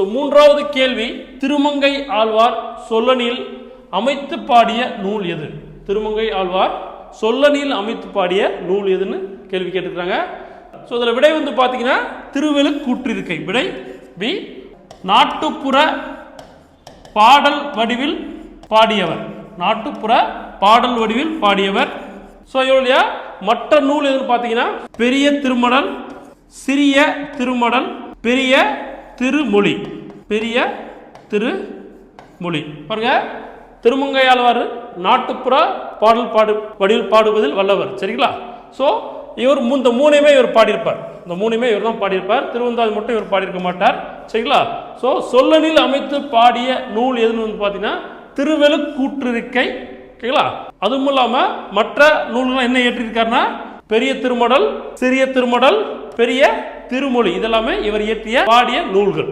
மூன்றாவது கேள்வி, திருமங்கை ஆழ்வார் சொல்லனில் அமைத்து பாடிய நூல் எது? திருமங்கை ஆழ்வார் சொல்லனில் அமைத்து பாடிய நூல் எதுன்னு கேள்வி கேட்டுக்கிறாங்க. இதில் விடை பார்த்தீங்கன்னா திருவெழுக்கூற்றிருக்கை. விடை பி. நாட்டுப்புற பாடல் வடிவில் பாடியவர். நாட்டுப்புற பாடல் வடிவில் பாடியவர். இவருடைய மற்ற நூல் எதுன்னு பார்த்தீங்கன்னா பெரிய திருமடல், சிறிய திருமடல், பெரிய திருமொழி. பெரிய திருமொழி. பாருங்க, திருமங்கை ஆழ்வார் நாட்டுப்புற பாடல் வடிவில் பாடுவதில் வல்லவர். சரிங்களா? இவர் இந்த மூணையுமே இவர் பாடியிருப்பார். இந்த மூணுமே இவர் தான் பாடியிருப்பார். திருவந்தாதி மட்டும் இவர் பாடியிருக்க மாட்டார். சரிங்களா? சொல்லனில் அமைத்து பாடிய நூல் எதுன்னு பார்த்தீங்கன்னா திருவெழுக்கூற்றிருக்கை. ஓகேங்களா? அதுவும் இல்லாமல் மற்ற நூல்கள் என்ன இயற்றியிருக்காருன்னா பெரிய திருமடல், சிறிய திருமடல், பெரிய திருமொழி. இதெல்லாமே இவர் இயற்றிய பாடிய நூல்கள்.